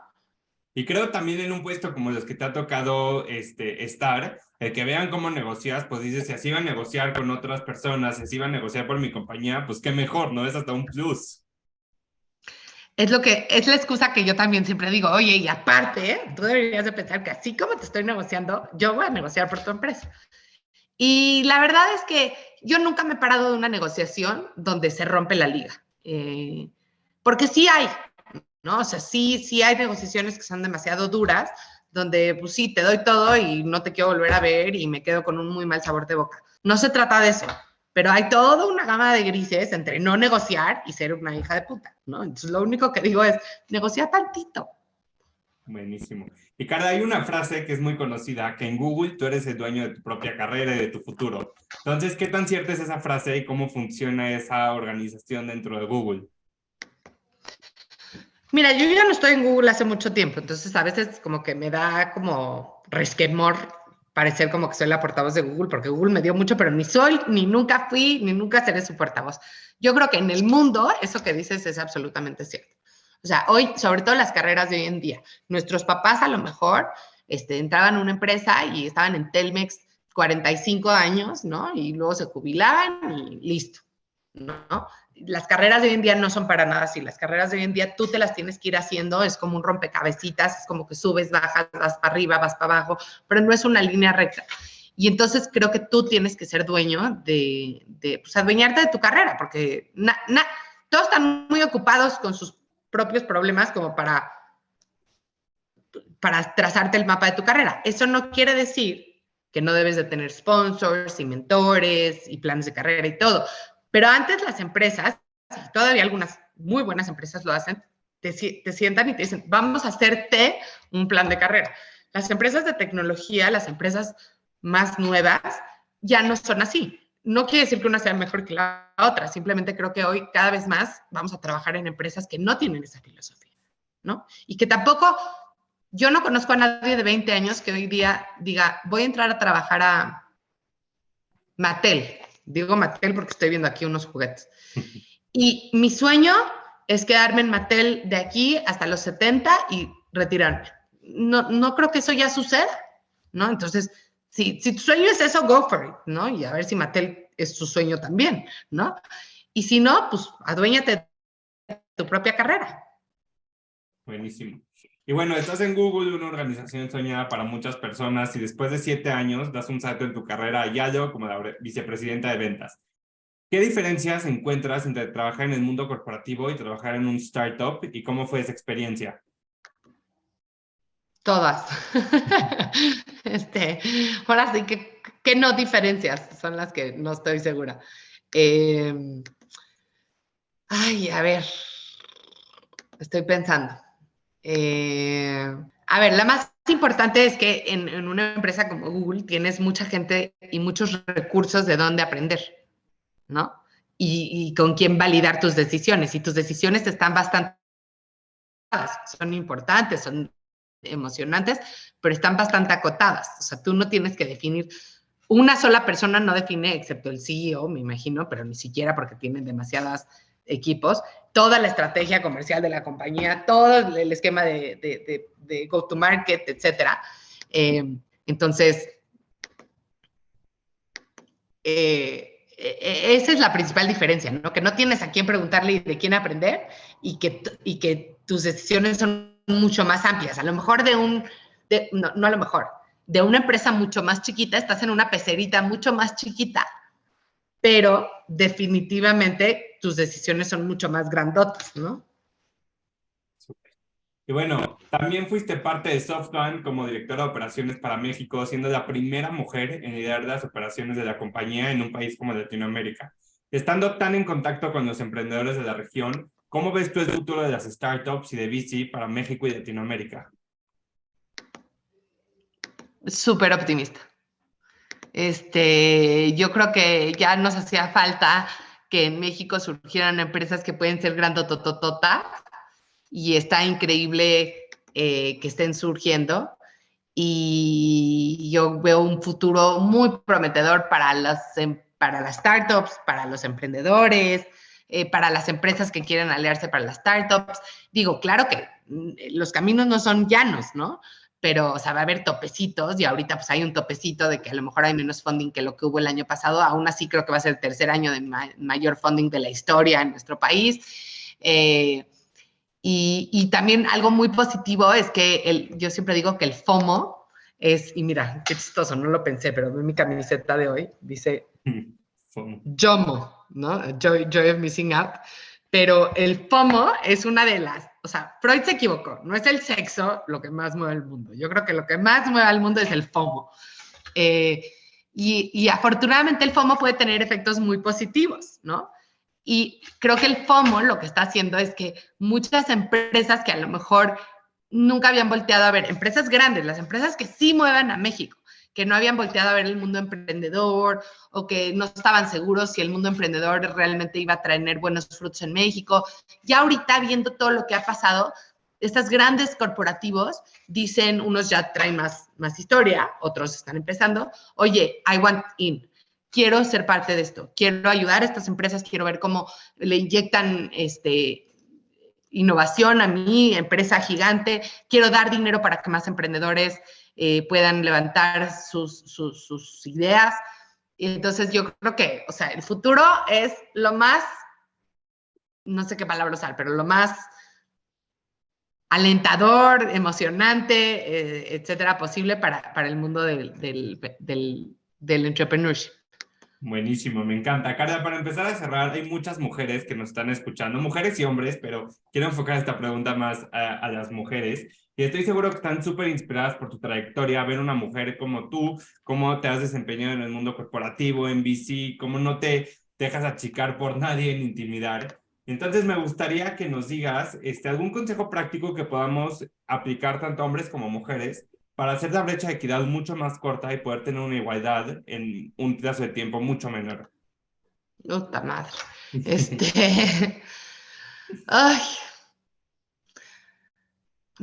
Y creo también en un puesto como los que te ha tocado estar, el que vean cómo negocias, pues dices, si así va a negociar con otras personas, si así va a negociar por mi compañía, pues qué mejor, ¿no? Es hasta un plus. Es la excusa que yo también siempre digo, oye, y aparte, tú deberías de pensar que así como te estoy negociando, yo voy a negociar por tu empresa. Y la verdad es que yo nunca me he parado de una negociación donde se rompe la liga. Porque sí hay, ¿no? O sea, sí hay negociaciones que son demasiado duras, donde pues sí, te doy todo y no te quiero volver a ver y me quedo con un muy mal sabor de boca. No se trata de eso, pero hay toda una gama de grises entre no negociar y ser una hija de puta, ¿no? Entonces lo único que digo es, negocia tantito. Buenísimo. Y Carla, hay una frase que es muy conocida, que en Google tú eres el dueño de tu propia carrera y de tu futuro. Entonces, ¿qué tan cierta es esa frase y cómo funciona esa organización dentro de Google? Mira, yo ya no estoy en Google hace mucho tiempo, entonces a veces como que me da como resquemor parecer como que soy la portavoz de Google, porque Google me dio mucho, pero ni soy, ni nunca fui, ni nunca seré su portavoz. Yo creo que en el mundo eso que dices es absolutamente cierto. O sea, hoy, sobre todo las carreras de hoy en día, nuestros papás a lo mejor entraban a una empresa y estaban en Telmex 45 años, ¿no? Y luego se jubilaban y listo, ¿no? Las carreras de hoy en día no son para nada así. Las carreras de hoy en día tú te las tienes que ir haciendo, es como un rompecabecitas, es como que subes, bajas, vas para arriba, vas para abajo, pero no es una línea recta. Y entonces creo que tú tienes que ser dueño pues, adueñarte de tu carrera, porque todos están muy ocupados con sus propios problemas como para trazarte el mapa de tu carrera. Eso no quiere decir que no debes de tener sponsors y mentores y planes de carrera y todo. Pero antes las empresas, y todavía algunas muy buenas empresas lo hacen, te sientan y te dicen, vamos a hacerte un plan de carrera. Las empresas de tecnología, las empresas más nuevas, ya no son así. No quiere decir que una sea mejor que la otra, simplemente creo que hoy cada vez más vamos a trabajar en empresas que no tienen esa filosofía, ¿no? Y que tampoco, yo no conozco a nadie de 20 años que hoy día diga, voy a entrar a trabajar a Mattel. Digo Mattel porque estoy viendo aquí unos juguetes. Y mi sueño es quedarme en Mattel de aquí hasta los 70 y retirarme. No creo que eso ya suceda, ¿no? Entonces, si tu sueño es eso, go for it, ¿no? Y a ver si Mattel es su sueño también, ¿no? Y si no, pues aduéñate de tu propia carrera. Buenísimo. Y bueno, estás en Google, una organización soñada para muchas personas, y después de 7 años das un salto en tu carrera a Yalo como la vicepresidenta de ventas. ¿Qué diferencias encuentras entre trabajar en el mundo corporativo y trabajar en un startup, y cómo fue esa experiencia? Todas. Ahora sí que no diferencias, son las que no estoy segura. A ver, estoy pensando. A ver, la más importante es que en una empresa como Google tienes mucha gente y muchos recursos de dónde aprender, ¿no? Y con quién validar tus decisiones. Y tus decisiones están bastante, son importantes, son emocionantes, pero están bastante acotadas. O sea, tú no tienes que definir, una sola persona no define, excepto el CEO, me imagino, pero ni siquiera porque tienen demasiados equipos, toda la estrategia comercial de la compañía, todo el esquema de go-to-market, etcétera. Entonces, esa es la principal diferencia, ¿no? Que no tienes a quién preguntarle y de quién aprender, y que tus decisiones son mucho más amplias. A lo mejor no a lo mejor, de una empresa mucho más chiquita, estás en una pecerita mucho más chiquita, pero definitivamente tus decisiones son mucho más grandotas, ¿no? Y bueno, también fuiste parte de SoftBank como directora de operaciones para México, siendo la primera mujer en liderar las operaciones de la compañía en un país como Latinoamérica. Estando tan en contacto con los emprendedores de la región, ¿cómo ves tú el futuro de las startups y de VC para México y Latinoamérica? Súper optimista. Yo creo que ya nos hacía falta que en México surgieran empresas que pueden ser grandototototas, y está increíble que estén surgiendo, y yo veo un futuro muy prometedor para las startups, para los emprendedores, para las empresas que quieren aliarse para las startups. Digo, claro que los caminos no son llanos, ¿no? Pero, o sea, va a haber topecitos, y ahorita pues hay un topecito de que a lo mejor hay menos funding que lo que hubo el año pasado. Aún así creo que va a ser el tercer año de mayor funding de la historia en nuestro país. Y también algo muy positivo es que yo siempre digo que el FOMO y mira, qué chistoso, no lo pensé, pero en mi camiseta de hoy dice JOMO, ¿no? Joy of Missing Out. Pero el FOMO es una de las, o sea, Freud se equivocó, no es el sexo lo que más mueve al mundo. Yo creo que lo que más mueve al mundo es el FOMO. Y afortunadamente el FOMO puede tener efectos muy positivos, ¿no? Y creo que el FOMO lo que está haciendo es que muchas empresas que a lo mejor nunca habían volteado a ver, empresas grandes, las empresas que sí muevan a México, que no habían volteado a ver el mundo emprendedor, o que no estaban seguros si el mundo emprendedor realmente iba a traer buenos frutos en México. Ya ahorita, viendo todo lo que ha pasado, estos grandes corporativos dicen, unos ya traen más historia, otros están empezando, oye, I want in. Quiero ser parte de esto, quiero ayudar a estas empresas, quiero ver cómo le inyectan innovación a mi empresa gigante, quiero dar dinero para que más emprendedores puedan levantar sus ideas. Y entonces yo creo que, o sea, el futuro es lo más, no sé qué palabra usar, pero lo más alentador, emocionante, etcétera, posible para el mundo del entrepreneurship. Buenísimo, me encanta. Carla, para empezar a cerrar, hay muchas mujeres que nos están escuchando, mujeres y hombres, pero quiero enfocar esta pregunta más a las mujeres. Y estoy seguro que están súper inspiradas por tu trayectoria, ver una mujer como tú, cómo te has desempeñado en el mundo corporativo, en VC, cómo no te dejas achicar por nadie ni intimidar. Entonces, me gustaría que nos digas algún consejo práctico que podamos aplicar tanto a hombres como mujeres para hacer la brecha de equidad mucho más corta y poder tener una igualdad en un plazo de tiempo mucho menor. Puta madre. Ay,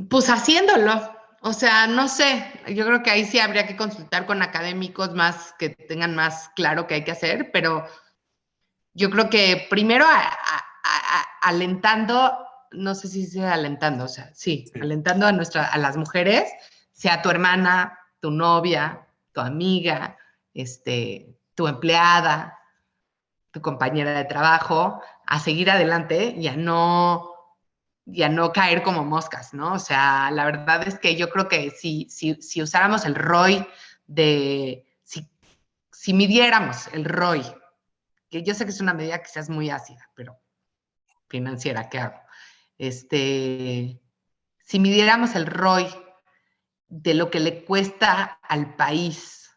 pues haciéndolo. O sea, no sé, yo creo que ahí sí habría que consultar con académicos más que tengan más claro qué hay que hacer, pero yo creo que primero alentando, no sé si sea alentando, o sea, sí, Sí. alentando a las mujeres, sea tu hermana, tu novia, tu amiga, tu empleada, tu compañera de trabajo, a seguir adelante y a no caer como moscas, ¿no? O sea, la verdad es que yo creo que si usáramos el ROI si midiéramos el ROI, que yo sé que es una medida quizás muy ácida, pero financiera, ¿qué hago? Si midiéramos el ROI de lo que le cuesta al país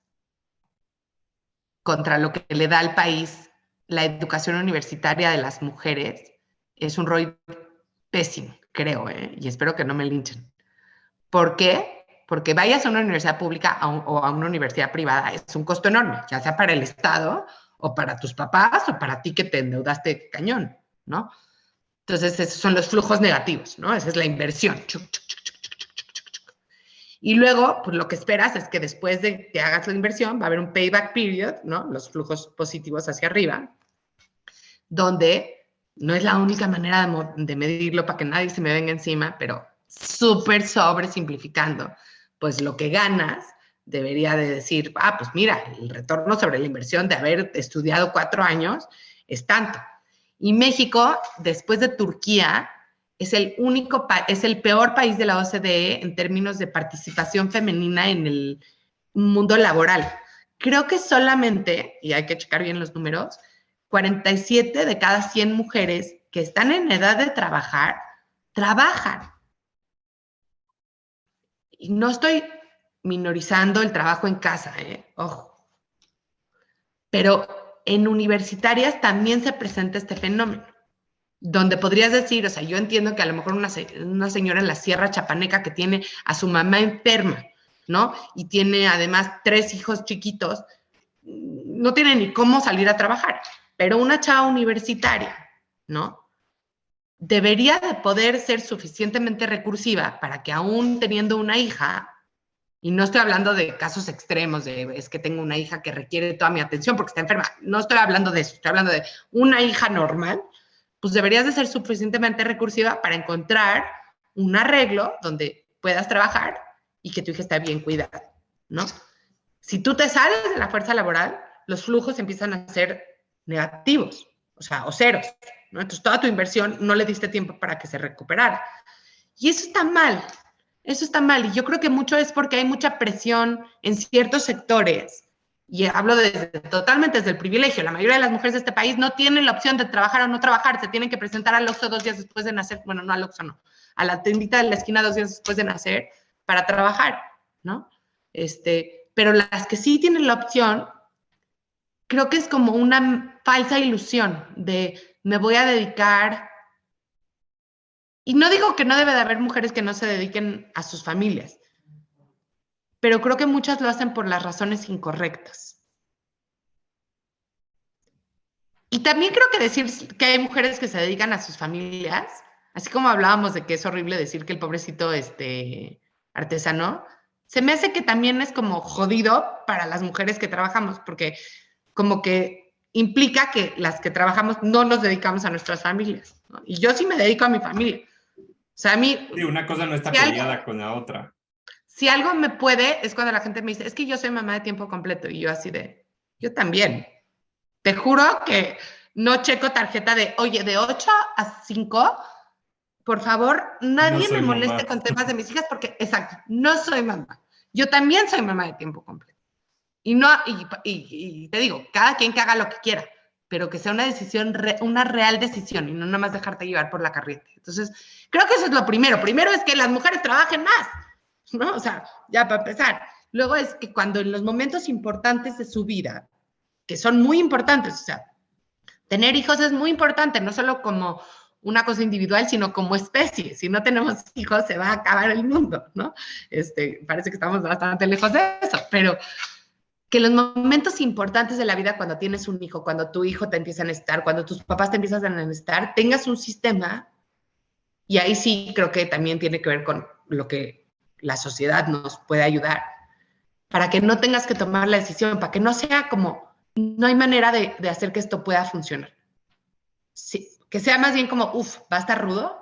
contra lo que le da al país la educación universitaria de las mujeres, es un ROI pésimo, creo, y espero que no me linchen. ¿Por qué? Porque vayas a una universidad pública o a una universidad privada, es un costo enorme, ya sea para el Estado o para tus papás o para ti que te endeudaste cañón, ¿no? Entonces, esos son los flujos negativos, ¿no? Esa es la inversión. Y luego, pues lo que esperas es que después de que hagas la inversión, va a haber un payback period, ¿no? Los flujos positivos hacia arriba, donde no es la única manera de medirlo para que nadie se me venga encima, pero súper sobresimplificando, pues lo que ganas debería de decir, pues mira, el retorno sobre la inversión de haber estudiado 4 años es tanto. Y México, después de Turquía, es el peor país de la OCDE en términos de participación femenina en el mundo laboral. Creo que solamente, y hay que checar bien los números, 47 de cada 100 mujeres que están en edad de trabajar, trabajan. Y no estoy minorizando el trabajo en casa, ojo. Pero en universitarias también se presenta este fenómeno, donde podrías decir, o sea, yo entiendo que a lo mejor una señora en la Sierra Chapaneca que tiene a su mamá enferma, ¿no? Y tiene además 3 hijos chiquitos, no tiene ni cómo salir a trabajar. Pero una chava universitaria, ¿no? Debería de poder ser suficientemente recursiva para que aún teniendo una hija, y no estoy hablando de casos extremos, es que tengo una hija que requiere toda mi atención porque está enferma, no estoy hablando de eso, estoy hablando de una hija normal, pues deberías de ser suficientemente recursiva para encontrar un arreglo donde puedas trabajar y que tu hija esté bien cuidada, ¿no? Si tú te sales de la fuerza laboral, los flujos empiezan a ser negativos, o sea, o ceros, ¿no? Entonces toda tu inversión no le diste tiempo para que se recuperara. Y eso está mal, eso está mal. Y yo creo que mucho es porque hay mucha presión en ciertos sectores. Y hablo totalmente desde el privilegio. La mayoría de las mujeres de este país no tienen la opción de trabajar o no trabajar. Se tienen que presentar al Oxxo 2 días después de nacer. Bueno, no al Oxxo, no. A la tiendita de la esquina 2 días después de nacer para trabajar, ¿no? Pero las que sí tienen la opción, creo que es como una falsa ilusión de me voy a dedicar. Y no digo que no debe de haber mujeres que no se dediquen a sus familias, pero creo que muchas lo hacen por las razones incorrectas. Y también creo que decir que hay mujeres que se dedican a sus familias, así como hablábamos de que es horrible decir que el pobrecito artesano, se me hace que también es como jodido para las mujeres que trabajamos, porque como que implica que las que trabajamos no nos dedicamos a nuestras familias, ¿no? Y yo sí me dedico a mi familia. O sea, a mí... Sí, una cosa no está si peleada algo, con la otra. si algo me puede, es cuando la gente me dice, es que yo soy mamá de tiempo completo. Y yo así de, yo también. Te juro que no checo tarjeta de, oye, de 8 a 5, por favor, No nadie me soy moleste mamá. con temas de mis hijas porque, exacto, no soy mamá. Yo también soy mamá de tiempo completo. Y, no, y te digo, cada quien que haga lo que quiera, pero que sea una decisión, una real decisión y no nada más dejarte llevar por la corriente. Entonces, creo que eso es lo primero. Primero es que las mujeres trabajen más, ¿no? O sea, ya para empezar. Luego es que cuando en los momentos importantes de su vida, que son muy importantes, o sea, tener hijos es muy importante, no solo como una cosa individual, sino como especie. Si no tenemos hijos, se va a acabar el mundo, ¿no? Parece que estamos bastante lejos de eso, pero que los momentos importantes de la vida, cuando tienes un hijo, cuando tu hijo te empieza a necesitar, cuando tus papás te empiezan a necesitar, tengas un sistema, y ahí sí creo que también tiene que ver con lo que la sociedad nos puede ayudar, para que no tengas que tomar la decisión, para que no sea como, no hay manera de hacer que esto pueda funcionar. Sí, que sea más bien como, va a estar rudo,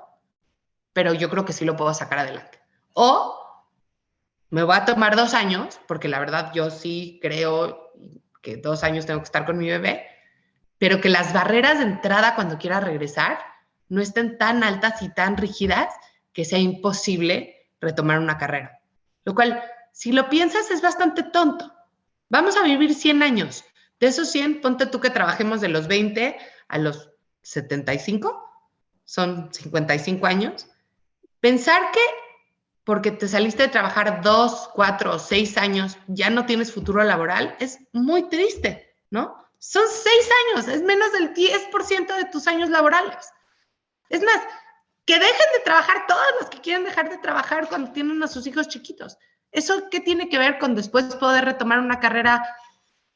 pero yo creo que sí lo puedo sacar adelante. O me voy a tomar 2 años, porque la verdad yo sí creo que 2 años tengo que estar con mi bebé, pero que las barreras de entrada cuando quiera regresar no estén tan altas y tan rígidas que sea imposible retomar una carrera. Lo cual, si lo piensas, es bastante tonto. Vamos a vivir 100 años. De esos 100, ponte tú que trabajemos de los 20 a los 75, son 55 años. Pensar que porque te saliste de trabajar 2, 4 o 6 años, ya no tienes futuro laboral, es muy triste, ¿no? Son 6 años, es menos del 10% de tus años laborales. Es más, que dejen de trabajar todos los que quieren dejar de trabajar cuando tienen a sus hijos chiquitos. ¿Eso qué tiene que ver con después poder retomar una carrera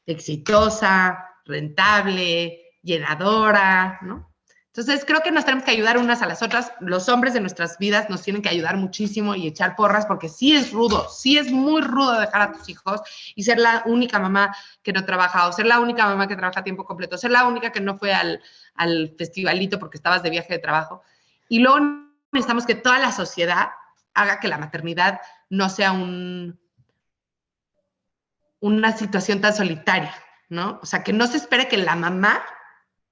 exitosa, rentable, llenadora, ¿no? Entonces, creo que nos tenemos que ayudar unas a las otras. Los hombres de nuestras vidas nos tienen que ayudar muchísimo y echar porras, porque sí es rudo, sí es muy rudo dejar a tus hijos y ser la única mamá que no trabaja, o ser la única mamá que trabaja a tiempo completo, ser la única que no fue al festivalito porque estabas de viaje de trabajo. Y luego necesitamos que toda la sociedad haga que la maternidad no sea una situación tan solitaria, ¿no? O sea, que no se espere que la mamá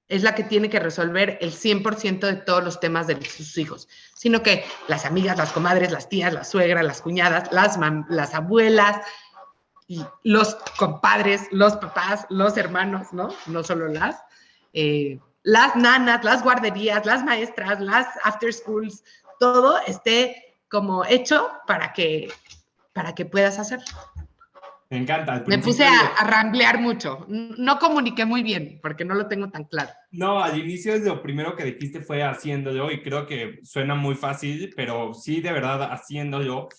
es la que tiene que resolver el 100% de todos los temas de sus hijos, sino que las amigas, las comadres, las tías, las suegras, las cuñadas, las abuelas, y los compadres, los papás, los hermanos, ¿no? No solo las nanas, las guarderías, las maestras, las after schools, todo esté como hecho para que puedas hacerlo. Me encanta. Me puse a ramblear mucho. No comuniqué muy bien porque no lo tengo tan claro. No, al inicio lo primero que dijiste fue haciéndolo y creo que suena muy fácil, pero sí de verdad haciéndolo.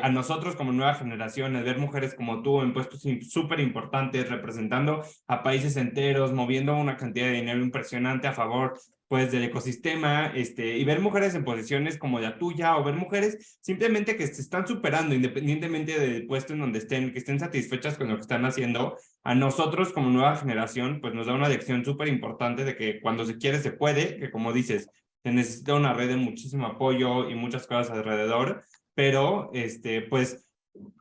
A nosotros como nueva generación, el ver mujeres como tú en puestos súper importantes, representando a países enteros, moviendo una cantidad de dinero impresionante a favor pues del ecosistema, y ver mujeres en posiciones como la tuya, o ver mujeres simplemente que se están superando independientemente del puesto en donde estén, que estén satisfechas con lo que están haciendo. A nosotros como nueva generación pues nos da una lección súper importante de que cuando se quiere se puede, que como dices, se necesita una red de muchísimo apoyo y muchas cosas alrededor, pero pues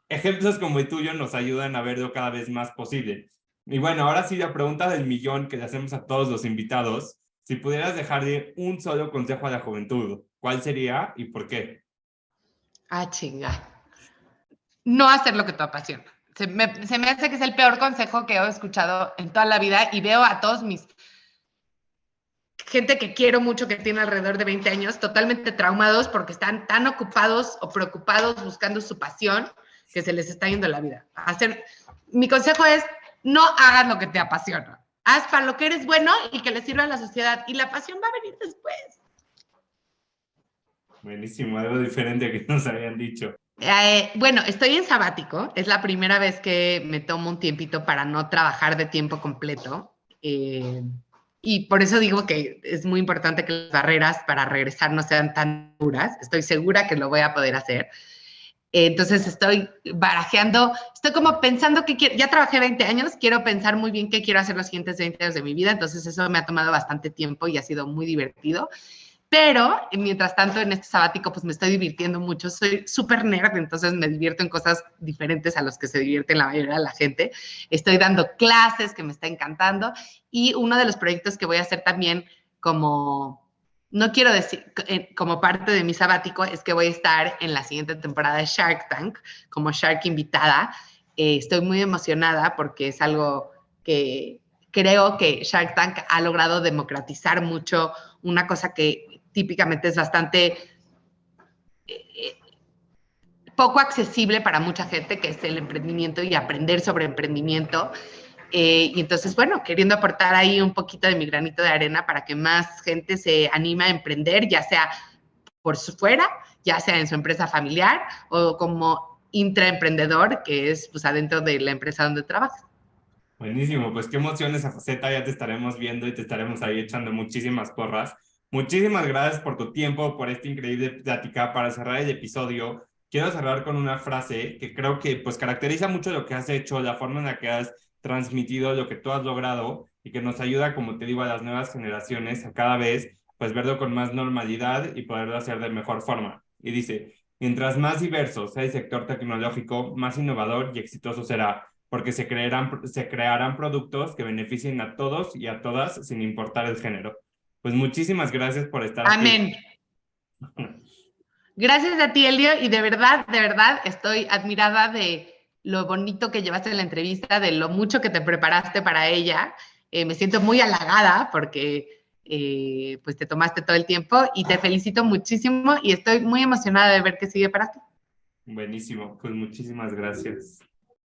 ejemplos como el tuyo nos ayudan a verlo cada vez más posible. Y bueno, ahora sí la pregunta del millón que le hacemos a todos los invitados: si pudieras dejarle un solo consejo a la juventud, ¿cuál sería y por qué? Chinga. No hacer lo que te apasiona. Se me hace que es el peor consejo que he escuchado en toda la vida, y veo a todos gente que quiero mucho, que tiene alrededor de 20 años, totalmente traumados porque están tan ocupados o preocupados buscando su pasión que se les está yendo la vida. Mi consejo es: no hagas lo que te apasiona. Haz para lo que eres bueno y que le sirva a la sociedad, y la pasión va a venir después. Buenísimo, algo diferente que nos habían dicho. Bueno, estoy en sabático. Es la primera vez que me tomo un tiempito para no trabajar de tiempo completo. Y por eso digo que es muy importante que las barreras para regresar no sean tan duras. Estoy segura que lo voy a poder hacer. Entonces estoy barajeando, estoy como pensando que ya trabajé 20 años, quiero pensar muy bien qué quiero hacer los siguientes 20 años de mi vida. Entonces eso me ha tomado bastante tiempo y ha sido muy divertido. Pero, mientras tanto, en este sabático, pues me estoy divirtiendo mucho. Soy súper nerd, entonces me divierto en cosas diferentes a las que se divierte la mayoría de la gente. Estoy dando clases que me está encantando. Y uno de los proyectos que voy a hacer también no quiero decir, como parte de mi sabático, es que voy a estar en la siguiente temporada de Shark Tank como Shark invitada. estoy muy emocionada porque es algo que creo que Shark Tank ha logrado democratizar mucho una cosa que típicamente es bastante poco accesible para mucha gente, que es el emprendimiento y aprender sobre emprendimiento. Y entonces, bueno, queriendo aportar ahí un poquito de mi granito de arena para que más gente se anime a emprender, ya sea por fuera, ya sea en su empresa familiar o como intraemprendedor, que es pues adentro de la empresa donde trabaja. Buenísimo, pues qué emoción esa faceta, ya te estaremos viendo y te estaremos ahí echando muchísimas porras. Muchísimas gracias por tu tiempo, por esta increíble plática. Para cerrar el episodio, quiero cerrar con una frase que creo que pues caracteriza mucho lo que has hecho, la forma en la que has transmitido lo que tú has logrado y que nos ayuda, como te digo, a las nuevas generaciones a cada vez pues verlo con más normalidad y poderlo hacer de mejor forma. Y dice, mientras más diverso sea el sector tecnológico, más innovador y exitoso será porque se crearán productos que beneficien a todos y a todas sin importar el género. Pues muchísimas gracias por estar aquí. Amén. Gracias a ti, Elio, y de verdad, estoy admirada de lo bonito que llevaste en la entrevista, de lo mucho que te preparaste para ella. Me siento muy halagada porque pues te tomaste todo el tiempo y te felicito muchísimo y estoy muy emocionada de ver qué sigue para ti. Buenísimo, pues muchísimas gracias.